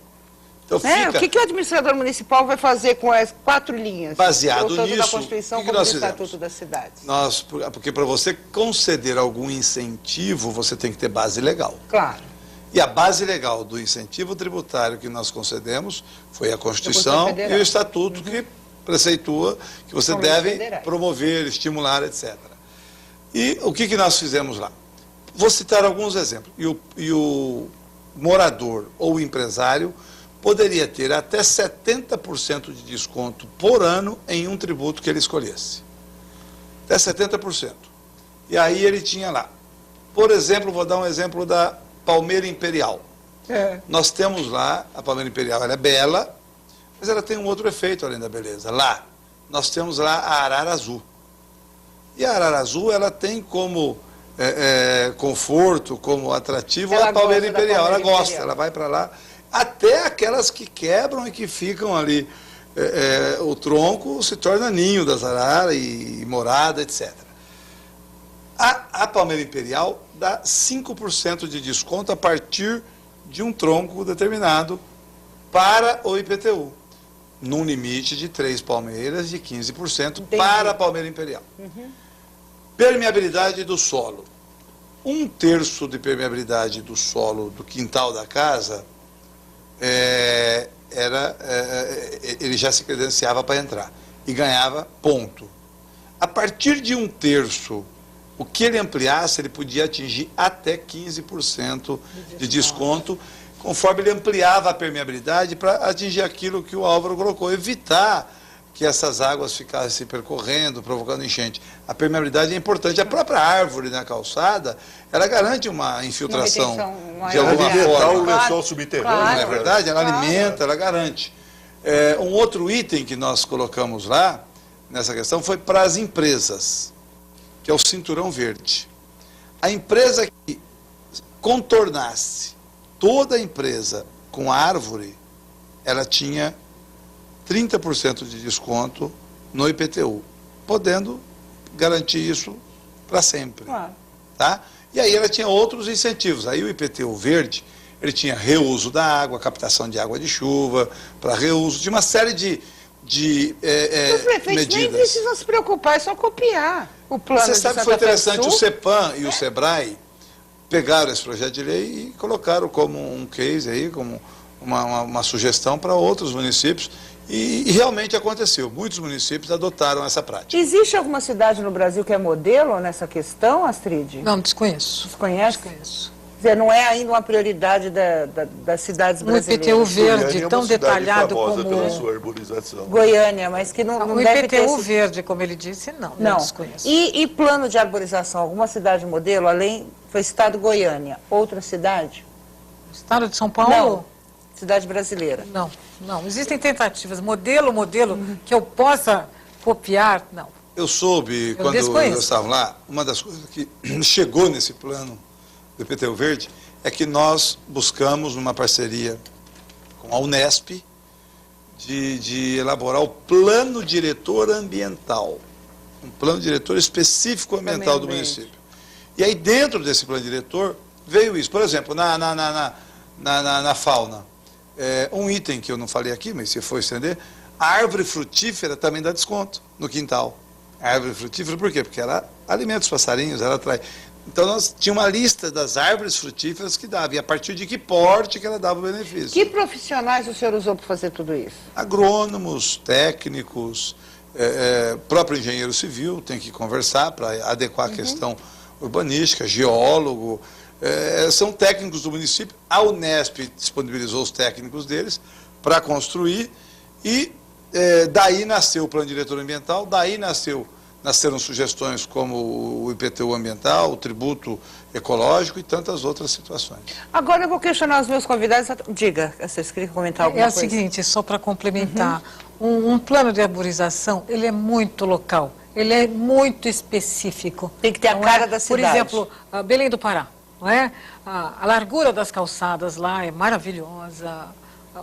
Então, O que o administrador municipal vai fazer com as 4 linhas? Baseado nisso, da Constituição como do Estatuto da Cidade. Porque para você conceder algum incentivo, você tem que ter base legal. Claro. E a base legal do incentivo tributário que nós concedemos foi a Constituição e o Estatuto que preceitua que você deve promover, estimular, etc. E o que nós fizemos lá? Vou citar alguns exemplos. E o morador ou o empresário poderia ter até 70% de desconto por ano em um tributo que ele escolhesse. Até 70%. E aí ele tinha lá. Por exemplo, vou dar um exemplo da Palmeira Imperial. Nós temos lá, a Palmeira Imperial, ela é bela, mas ela tem um outro efeito além da beleza. Lá, nós temos lá a Arara Azul. E a Arara Azul, ela tem como conforto, como atrativo, a Palmeira Imperial. Ela gosta, ela vai para lá. Até aquelas que quebram e que ficam ali, o tronco se torna ninho das araras e morada, etc. A Palmeira Imperial dá 5% de desconto a partir de um tronco determinado para o IPTU, num limite de 3 palmeiras de 15% para a Palmeira Imperial. Permeabilidade do solo. 1/3 de permeabilidade do solo do quintal da casa ele já se credenciava para entrar e ganhava ponto. A partir de 1/3, o que ele ampliasse, ele podia atingir até 15% de desconto, conforme ele ampliava a permeabilidade para atingir aquilo que o Álvaro colocou, evitar que essas águas ficassem percorrendo, provocando enchente. A permeabilidade é importante. A própria árvore na calçada, ela garante uma infiltração de alguma forma. O lençol subterrâneo, não é verdade? Ela alimenta, ela garante. Um outro item que nós colocamos lá, nessa questão, foi para as empresas, que é o cinturão verde. A empresa que contornasse toda a empresa com árvore, ela tinha 30% de desconto no IPTU, podendo garantir isso para sempre. Tá? E aí ela tinha outros incentivos. Aí o IPTU verde, ele tinha reuso da água, captação de água de chuva, para reuso, tinha uma série de medidas. Nem precisa se preocupar, é só copiar o plano. Você sabe que foi interessante, o CEPAM e o SEBRAE pegaram esse projeto de lei e colocaram como um case aí, como uma sugestão para outros municípios. E realmente aconteceu. Muitos municípios adotaram essa prática. Existe alguma cidade no Brasil que é modelo nessa questão, Astrid? Não, desconheço. Desconhece? Desconheço. Quer dizer, não é ainda uma prioridade das cidades brasileiras. Um IPTU verde tão detalhado como pela sua arborização. Goiânia, mas que não deve ter... O IPTU verde, como ele disse, não desconheço. E plano de arborização? Alguma cidade modelo? Além, foi citado Goiânia. Outra cidade? Estado de São Paulo? Não. Cidade brasileira? Não. Existem tentativas. Modelo, que eu possa copiar, não. Eu soube, quando nós estávamos lá, uma das coisas que chegou nesse plano do IPTU Verde é que nós buscamos, numa parceria com a Unesp, de elaborar o plano diretor ambiental. Um plano diretor específico ambiental do município. E aí, dentro desse plano diretor, veio isso. Por exemplo, na fauna. Um item que eu não falei aqui, mas se for estender, a árvore frutífera também dá desconto no quintal. A árvore frutífera, por quê? Porque ela alimenta os passarinhos, ela atrai. Então, nós tínhamos uma lista das árvores frutíferas que dava, e a partir de que porte que ela dava o benefício. Que profissionais o senhor usou para fazer tudo isso? Agrônomos, técnicos, próprio engenheiro civil tem que conversar para adequar a questão urbanística, geólogo, são técnicos do município. A Unesp disponibilizou os técnicos deles para construir e daí nasceu o plano diretor ambiental, daí nasceram sugestões como o IPTU ambiental, o tributo ecológico e tantas outras situações. Agora eu vou questionar os meus convidados. Diga, vocês queriam comentar alguma coisa? É o seguinte, só para complementar, um plano de arborização, ele é muito local, ele é muito específico. Tem que ter a cara da cidade. Por exemplo, Belém do Pará, não é? A largura das calçadas lá é maravilhosa.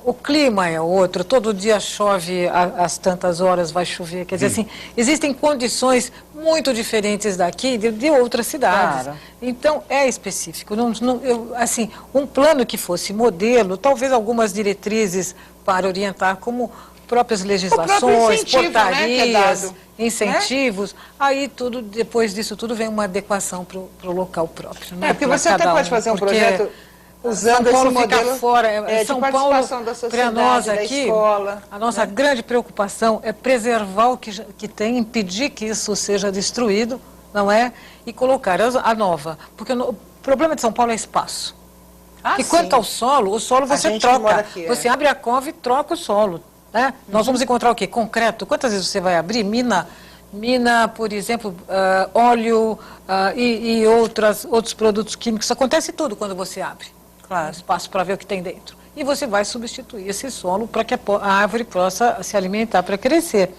O clima é outro, todo dia chove, às tantas horas vai chover. Quer dizer assim, existem condições muito diferentes daqui de outras cidades. Claro. Então, é específico. Assim, um plano que fosse modelo, talvez algumas diretrizes para orientar, como próprias legislações, portarias, incentivos, aí depois disso tudo vem uma adequação para o local próprio. Né? Porque você até pode fazer um projeto usando São Paulo esse modelo fica fora, São Paulo, para nós aqui, escola, a nossa grande preocupação é preservar o que tem, impedir que isso seja destruído, não é? E colocar a nova. Porque o problema de São Paulo é espaço. E quanto ao solo, o solo você troca. Aqui, você abre a cova e troca o solo. Né? Nós vamos encontrar o quê? Concreto. Quantas vezes você vai abrir? Mina, por exemplo, óleo e outros produtos químicos. Isso acontece tudo quando você abre. Claro. Espaço para ver o que tem dentro. E você vai substituir esse solo para que a árvore possa se alimentar para crescer.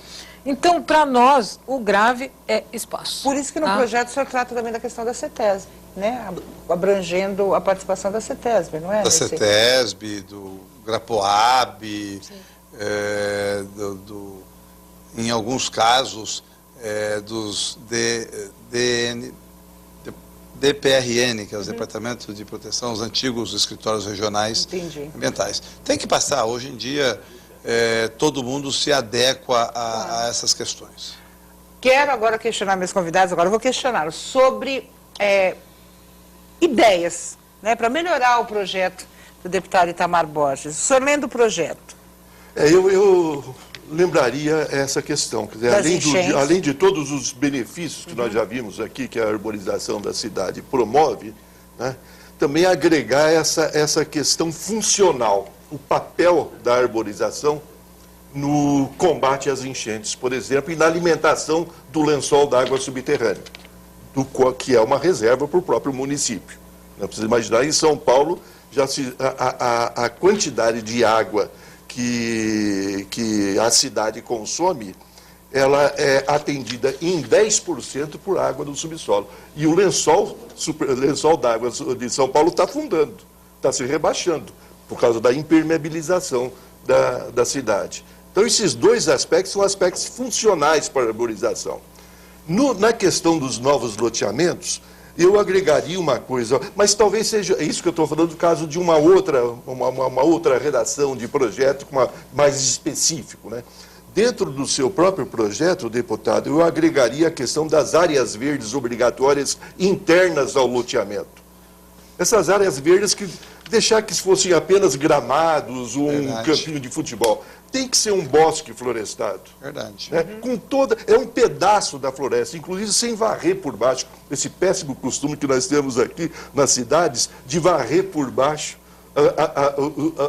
Então, para nós, o grave é espaço. Por isso que no projeto o senhor trata também da questão da CETESB, né? Abrangendo a participação da CETESB, não é? Da CETESB, do Grapoab, em alguns casos, dos DPRN, que é os Departamentos de Proteção, os antigos escritórios regionais ambientais. Tem que passar, hoje em dia, todo mundo se adequa a essas questões. Quero agora questionar meus convidados, agora eu vou questioná-los sobre ideias, né, para melhorar o projeto do deputado Itamar Borges. O senhor lendo o projeto? Eu lembraria essa questão, quer dizer, além de todos os benefícios que nós já vimos aqui, que a arborização da cidade promove, né, também agregar essa questão funcional, o papel da arborização no combate às enchentes, por exemplo, e na alimentação do lençol d'água subterrâneo, que é uma reserva para o próprio município. Não precisa imaginar, em São Paulo, a quantidade de água que a cidade consome, ela é atendida em 10% por água do subsolo. E o lençol d'água de São Paulo está afundando, está se rebaixando, por causa da impermeabilização da cidade. Então, esses dois aspectos são aspectos funcionais para a arborização. Na questão dos novos loteamentos, eu agregaria uma coisa, mas talvez seja isso que eu estou falando, no caso de uma outra redação de projeto mais específico, né? Dentro do seu próprio projeto, deputado, eu agregaria a questão das áreas verdes obrigatórias internas ao loteamento. Essas áreas verdes deixar que fossem apenas gramados ou um campinho de futebol. Tem que ser um bosque florestado. Verdade. Né? É um pedaço da floresta, inclusive sem varrer por baixo. Esse péssimo costume que nós temos aqui nas cidades de varrer por baixo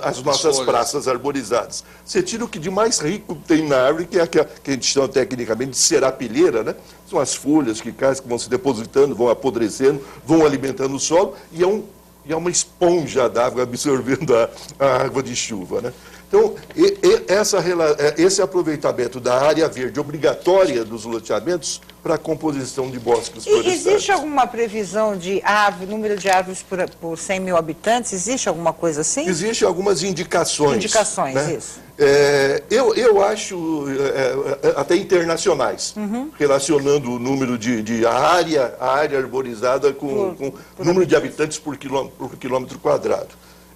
as nossas praças arborizadas. Você tira o que de mais rico tem na árvore, que é a que a gente chama tecnicamente de serapilheira, né? São as folhas que caem, que vão se depositando, vão apodrecendo, vão alimentando o solo, e é uma esponja d'água absorvendo a água de chuva, né? Então, esse aproveitamento da área verde obrigatória dos loteamentos para a composição de bosques florestais. Existe alguma previsão de número de árvores por 100 mil habitantes? Existe alguma coisa assim? Existem algumas indicações. Indicações, né? Isso. Eu acho, até internacionais, relacionando o número de área arborizada com o número de habitantes por quilômetro quadrado.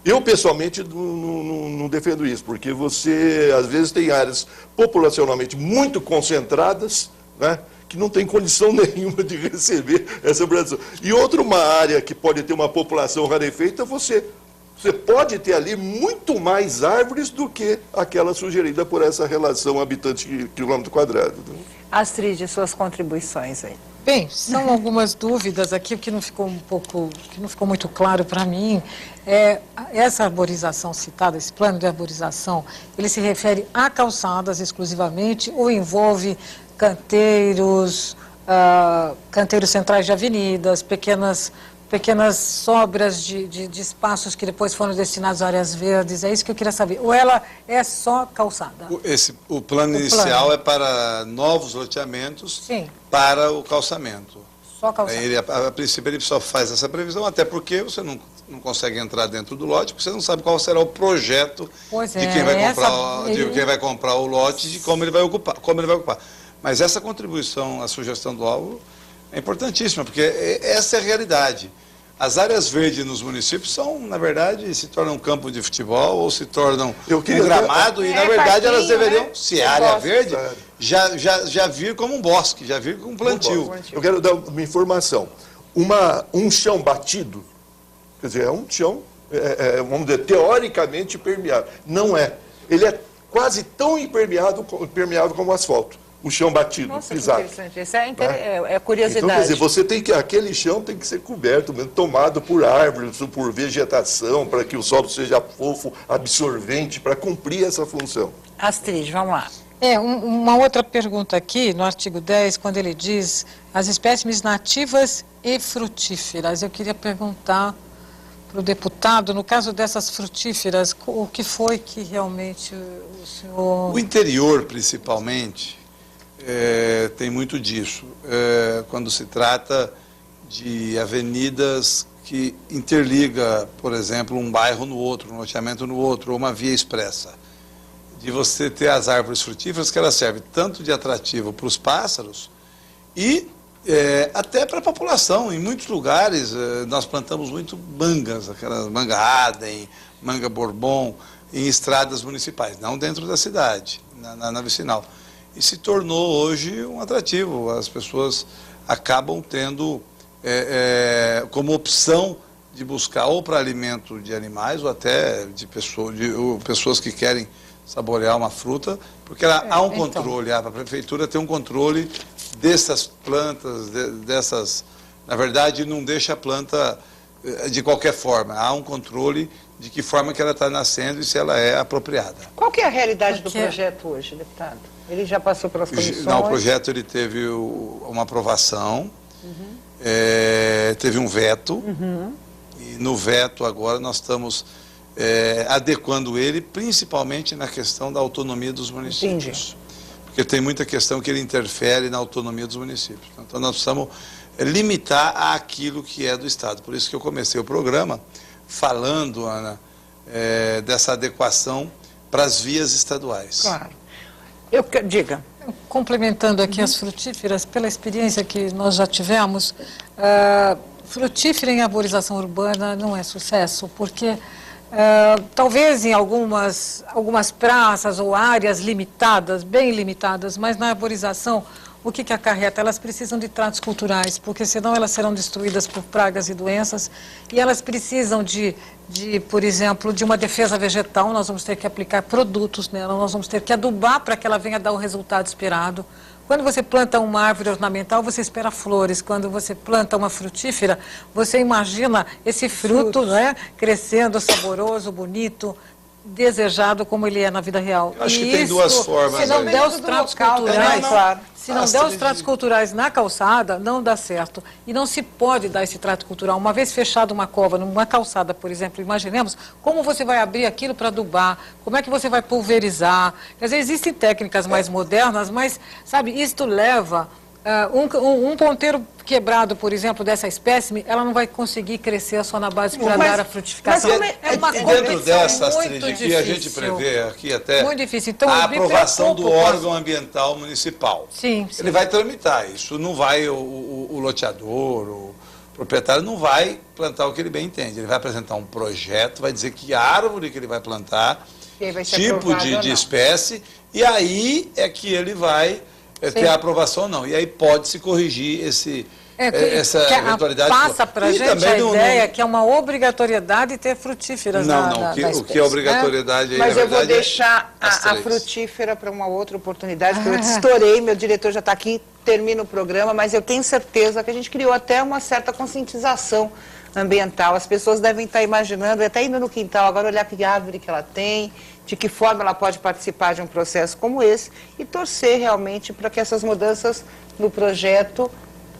Eu, pessoalmente, não defendo isso, porque você, às vezes, tem áreas populacionalmente muito concentradas, né, que não tem condição nenhuma de receber essa produção. E uma área que pode ter uma população rarefeita, você pode ter ali muito mais árvores do que aquela sugerida por essa relação habitante-quilômetro quadrado. Astrid, suas contribuições aí. Bem, são algumas dúvidas aqui que não ficou muito claro para mim. Essa arborização citada, esse plano de arborização, ele se refere a calçadas exclusivamente ou envolve canteiros, canteiros centrais de avenidas, pequenas sobras de espaços que depois foram destinados a áreas verdes? É isso que eu queria saber. Ou ela é só calçada? O plano inicial é para novos loteamentos. Sim. Para o calçamento. Só calçada. A princípio ele só faz essa previsão, até porque você não consegue entrar dentro do lote, porque você não sabe qual será o projeto de quem vai comprar o lote, de como ele vai ocupar. Mas essa contribuição, a sugestão do Álvaro, é importantíssima, porque essa é a realidade. As áreas verdes nos municípios são, na verdade, se tornam um campo de futebol ou se tornam um gramado e, na verdade, elas deveriam, né? Se é área verde, já vir como um bosque, já vir como um plantio. Eu quero dar uma informação. Um chão batido, quer dizer, é um chão, vamos dizer, teoricamente impermeável. Não é. Ele é quase tão impermeável como o asfalto. O chão batido, pisado. Interessante. Isso é curiosidade. Então, quer dizer, aquele chão tem que ser coberto, tomado por árvores, por vegetação, para que o solo seja fofo, absorvente, para cumprir essa função. Astrid, vamos lá. Uma outra pergunta aqui, no artigo 10, quando ele diz as espécimes nativas e frutíferas. Eu queria perguntar para o deputado, no caso dessas frutíferas, o que foi que realmente o senhor... O interior, principalmente, tem muito disso. Quando se trata de avenidas que interliga, por exemplo, um bairro no outro, um loteamento no outro, ou uma via expressa. De você ter as árvores frutíferas, que elas servem tanto de atrativo para os pássaros e até para a população. Em muitos lugares nós plantamos muito mangas, aquelas manga Aden, manga Bourbon, em estradas municipais, não dentro da cidade, na vicinal. E se tornou hoje um atrativo. As pessoas acabam tendo como opção de buscar ou para alimento de animais ou até de pessoas que querem saborear uma fruta, porque há um controle, a prefeitura tem um controle dessas plantas, na verdade não deixa a planta de qualquer forma, há um controle de que forma que ela está nascendo e se ela é apropriada. Qual que é a realidade do projeto hoje, deputado? Ele já passou pelas comissões? Não, o projeto ele teve uma aprovação, teve um veto, e no veto agora nós estamos adequando ele, principalmente na questão da autonomia dos municípios. Entendi. Porque tem muita questão que ele interfere na autonomia dos municípios. Então nós precisamos limitar àquilo que é do Estado. Por isso que eu comecei o programa falando, Ana, dessa adequação para as vias estaduais. Claro. Diga. Complementando aqui as frutíferas, pela experiência que nós já tivemos, frutífera em arborização urbana não é sucesso, porque talvez em algumas praças ou áreas limitadas, bem limitadas, mas na arborização, o que acarreta? Elas precisam de tratos culturais, porque senão elas serão destruídas por pragas e doenças, e elas precisam por exemplo, de uma defesa vegetal. Nós vamos ter que aplicar produtos nela, nós vamos ter que adubar para que ela venha dar o resultado esperado. Quando você planta uma árvore ornamental, você espera flores. Quando você planta uma frutífera, você imagina esse fruto, né, crescendo, saboroso, bonito, desejado como ele é na vida real. Eu acho que tem duas formas. Se não der os tratos culturais, claro. Se não der os tratos culturais na calçada, não dá certo. E não se pode dar esse trato cultural. Uma vez fechada uma cova, numa calçada, por exemplo, imaginemos como você vai abrir aquilo para adubar, como é que você vai pulverizar. Quer dizer, existem técnicas mais modernas, mas, sabe, isto leva... um ponteiro quebrado, por exemplo, dessa espécime, ela não vai conseguir crescer só na base para dar a frutificação. É uma dentro dessa, Astrid, que a gente prevê aqui até muito difícil. Então, a aprovação do órgão ambiental municipal. Sim, sim. Ele vai tramitar isso, não vai o loteador, o proprietário não vai plantar o que ele bem entende. Ele vai apresentar um projeto, vai dizer que árvore que ele vai plantar, tipo de espécie, e aí é que ele vai ter a aprovação ou não. E aí pode-se corrigir essa eventualidade. Passa para a gente a ideia que é uma obrigatoriedade ter frutíferas o que é obrigatoriedade... Mas eu vou deixar a frutífera para uma outra oportunidade, porque eu estourei, meu diretor já está aqui, termina o programa, mas eu tenho certeza que a gente criou até uma certa conscientização ambiental. As pessoas devem estar imaginando, até indo no quintal, agora olhar que árvore que ela tem, de que forma ela pode participar de um processo como esse e torcer realmente para que essas mudanças no projeto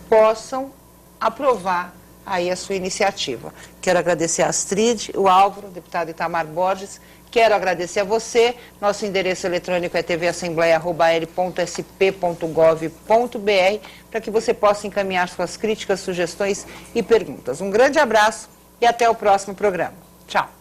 possam aprovar aí a sua iniciativa. Quero agradecer a Astrid, o Álvaro, o deputado Itamar Borges. Quero agradecer a você. Nosso endereço eletrônico é tvassembleia@l.sp.gov.br para que você possa encaminhar suas críticas, sugestões e perguntas. Um grande abraço e até o próximo programa. Tchau.